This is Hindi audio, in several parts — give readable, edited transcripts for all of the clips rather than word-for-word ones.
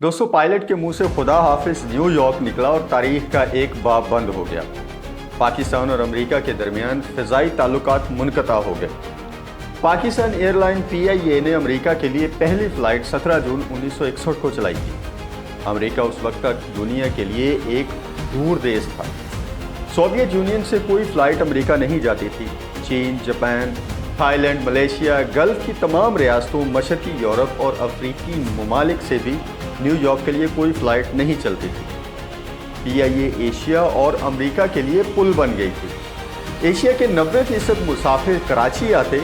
दोस्तों, पायलट के मुंह से खुदा हाफिज न्यूयॉर्क निकला और तारीख का एक बाब बंद हो गया। पाकिस्तान और अमेरिका के दरमियान फ़िज़ाई ताल्लुकात मुनक़ता हो गए। पाकिस्तान एयरलाइन PIA ने अमेरिका के लिए पहली फ़्लाइट 17 जून 1961 को चलाई थी। अमेरिका उस वक्त तक दुनिया के लिए एक दूर देश था। सोवियत यूनियन से कोई फ़्लाइट अमेरिका नहीं जाती थी। चीन, जापान, थाईलैंड, मलेशिया, गल्फ़ की तमाम रियासतों, मशरक़ी यूरोप और अफ्रीकी ममालिक से भी न्यूयॉर्क के लिए कोई फ़्लाइट नहीं चलती थी। PIA एशिया और अमेरिका के लिए पुल बन गई थी। एशिया के 90% मुसाफिर कराची आते,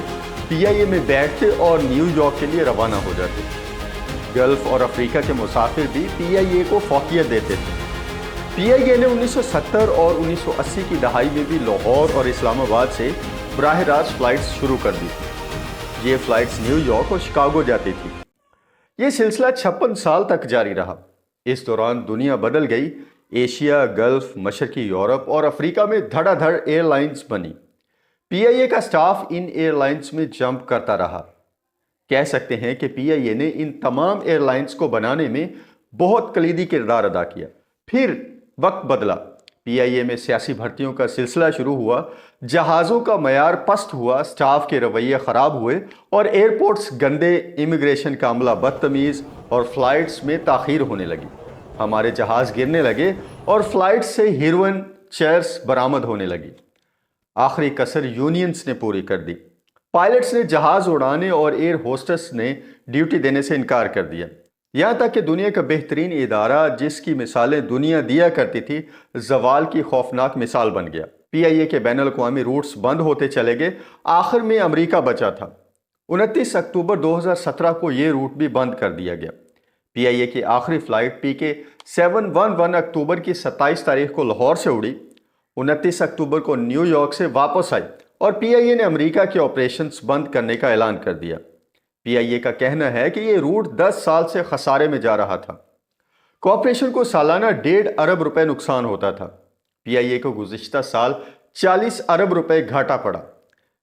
PIA में बैठते और न्यूयॉर्क के लिए रवाना हो जाते। गल्फ़ और अफ्रीका के मुसाफिर भी PIA को फ़ौक़ियत देते थे। PIA ने 1970 और 1980 की दहाई में भी लाहौर और इस्लामाबाद से बराह रास्त फ़्लाइट्स शुरू कर दी थी। ये फ़्लाइट्स न्यूयॉर्क और शिकागो जाती थी। ये सिलसिला 56 साल तक जारी रहा। इस दौरान दुनिया बदल गई। एशिया, गल्फ़, मशरक़ी यूरोप और अफ्रीका में धड़ाधड़ एयरलाइंस बनी। PIA का स्टाफ इन एयरलाइंस में जंप करता रहा। कह सकते हैं कि PIA ने इन तमाम एयरलाइंस को बनाने में बहुत कलीदी किरदार अदा किया। फिर वक्त बदला। PIA में सियासी भर्तियों का सिलसिला शुरू हुआ। जहाज़ों का मयार पस्त हुआ, स्टाफ के रवैये ख़राब हुए और एयरपोर्ट्स गंदे, इमिग्रेशन का अमला बदतमीज़ और फ़्लाइट्स में ताख़ीर होने लगी। हमारे जहाज़ गिरने लगे और फ़्लाइट्स से हेरोइन, चेयर्स बरामद होने लगी। आखिरी कसर यूनियंस ने पूरी कर दी। पायलट्स ने जहाज़ उड़ाने और एयर होस्टेस ने ड्यूटी देने से इनकार कर दिया। यहाँ तक कि दुनिया का बेहतरीन इदारा जिसकी मिसालें दुनिया दिया करती थी, ज़वाल की खौफनाक मिसाल बन गया। PIA के बैनुल अक़वामी रूट्स बंद होते चले गए। आखिर में अमेरिका बचा था। 29 अक्टूबर 2017 को ये रूट भी बंद कर दिया गया। PIA की आखिरी फ़्लाइट PK 711 अक्टूबर की 27 तारीख को लाहौर से उड़ी। 29 अक्टूबर को न्यूयॉर्क से वापस आई और PIA ने अमेरिका के ऑपरेशंस बंद करने का ऐलान कर दिया। PIA का कहना है कि ये रूट 10 साल से खसारे में जा रहा था। कॉरपोरेशन को सालाना 1.5 अरब रुपए नुकसान होता था। PIA को गुज़िश्ता साल 40 अरब रुपए घाटा पड़ा,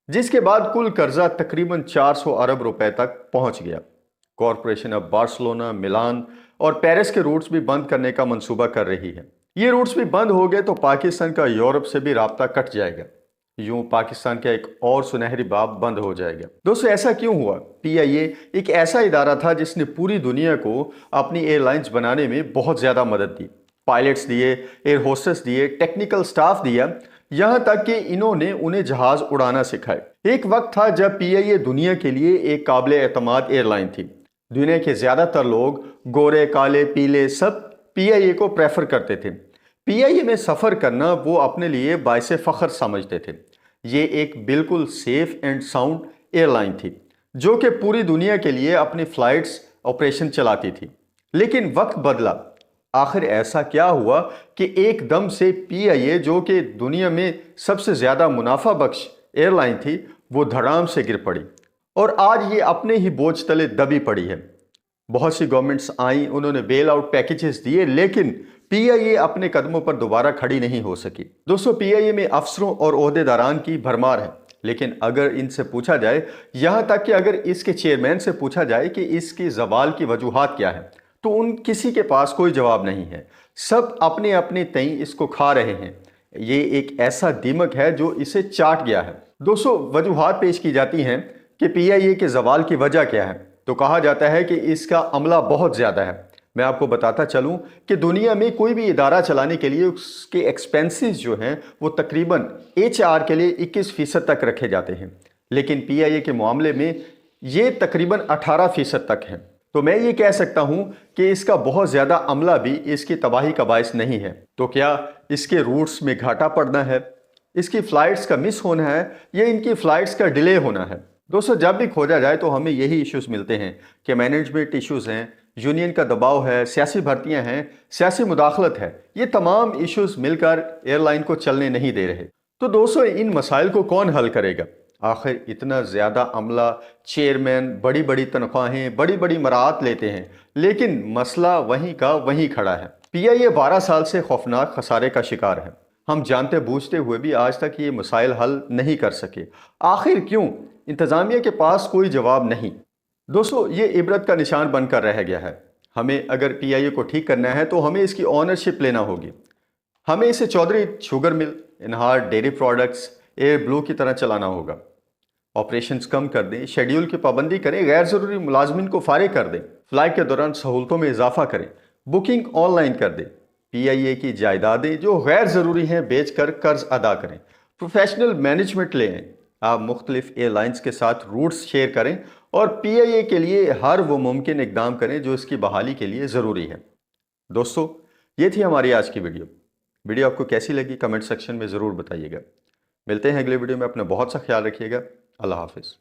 जिसके बाद कुल कर्जा तकरीबन 400 अरब रुपए तक पहुंच गया। कॉरपोरेशन अब बार्सिलोना, मिलान और पेरिस के रूट्स भी बंद करने का मंसूबा कर रही है। ये रूट्स भी बंद हो गए तो पाकिस्तान का यूरोप से भी राब्ता कट जाएगा। यूं पाकिस्तान का एक और सुनहरी बाब बंद हो जाएगा। दोस्तों, ऐसा क्यों हुआ? PIA एक ऐसा इदारा था जिसने पूरी दुनिया को अपनी एयरलाइंस बनाने में बहुत ज़्यादा मदद दी। पायलट्स दिए, एयर होस्टेस दिए, टेक्निकल स्टाफ दिया, यहाँ तक कि इन्होंने उन्हें जहाज़ उड़ाना सिखाए। एक वक्त था जब PIA दुनिया के लिए एक काबिल एतमाद एयरलाइन थी। दुनिया के ज़्यादातर लोग, गोरे, काले, पीले, सब PIA को प्रेफर करते थे। PIA में सफ़र करना वो अपने लिए बाइसे फ़ख्र समझते थे। ये एक बिल्कुल सेफ एंड साउंड एयरलाइन थी जो कि पूरी दुनिया के लिए अपनी फ़्लाइट्स ऑपरेशन चलाती थी। लेकिन वक्त बदला। आखिर ऐसा क्या हुआ कि एकदम से PIA, जो कि दुनिया में सबसे ज़्यादा मुनाफा बख्श एयरलाइन थी, वो धड़ाम से गिर पड़ी और आज ये अपने ही बोझ तले दबी पड़ी है। बहुत सी गवर्नमेंट्स आईं, उन्होंने बेल आउट पैकेजेस दिए, लेकिन PIA अपने कदमों पर दोबारा खड़ी नहीं हो सकी। दोस्तों, PIA में अफसरों और ओहदेदारान की भरमार है, लेकिन अगर इनसे पूछा जाए, यहाँ तक कि अगर इसके चेयरमैन से पूछा जाए कि इसकी ज़वाल की वजूहात क्या है, तो उन किसी के पास कोई जवाब नहीं है। सब अपने अपने तई इसको खा रहे हैं। ये एक ऐसा दीमक है जो इसे चाट गया है। दोस्तों, वजूहात पेश की जाती हैं कि PIA के ज़वाल की वजह क्या है, तो कहा जाता है कि इसका अमला बहुत ज़्यादा है। मैं आपको बताता चलूं कि दुनिया में कोई भी इदारा चलाने के लिए उसके एक्सपेंसेस जो हैं वो तकरीबन HR के लिए 21% तक रखे जाते हैं, लेकिन PIA के मामले में ये तकरीबन 18% तक है। तो मैं ये कह सकता हूं कि इसका बहुत ज़्यादा अमला भी इसकी तबाही का बायस नहीं है। तो क्या इसके रूट्स में घाटा पड़ना है, इसकी फ़्लाइट्स का मिस होना है, या इनकी फ़्लाइट्स का डिले होना है? दोस्तों, जब भी खोजा जाए तो हमें यही इश्यूज़ मिलते हैं कि मैनेजमेंट इश्यूज़ हैं, यूनियन का दबाव है, सियासी भर्तियां हैं, सियासी मुदाखलत है। ये तमाम इश्यूज़ मिलकर एयरलाइन को चलने नहीं दे रहे। तो दोस्तों, इन मसाइल को कौन हल करेगा? आखिर इतना ज़्यादा अमला, चेयरमैन, बड़ी बड़ी तनख्वाहें, बड़ी बड़ी मराहत लेते हैं, लेकिन मसला वहीं का वहीं खड़ा है। PIA 12 साल से खौफनाक खसारे का शिकार है। हम जानते बूझते हुए भी आज तक ये मसाइल हल नहीं कर सके। आखिर क्यों? इंतज़ामिया के पास कोई जवाब नहीं। दोस्तों, ये इबरत का निशान बनकर रह गया है। हमें अगर पीआईए को ठीक करना है तो हमें इसकी ऑनरशिप लेना होगी। हमें इसे चौधरी शुगर मिल, इनहार डेयरी प्रोडक्ट्स, एयर ब्लू की तरह चलाना होगा। ऑपरेशंस कम कर दें, शेड्यूल की पाबंदी करें, गैर ज़रूरी मुलाजमिन को फारिग कर दें, फ्लाइट के दौरान सहूलतों में इजाफा करें, बुकिंग ऑनलाइन कर दें, पीआईए की जायदादें जो गैर ज़रूरी हैं बेचकर कर्ज अदा करें, प्रोफेशनल मैनेजमेंट लें। आप मुख्तलिफ एयरलाइंस के साथ रूट्स शेयर करें और पीआईए के लिए हर वो मुमकिन इकदाम करें जो इसकी बहाली के लिए ज़रूरी है। दोस्तों, ये थी हमारी आज की वीडियो आपको कैसी लगी कमेंट सेक्शन में ज़रूर बताइएगा। मिलते हैं अगले वीडियो में। अपना बहुत सा ख्याल रखिएगा। अल्लाह हाफिज़।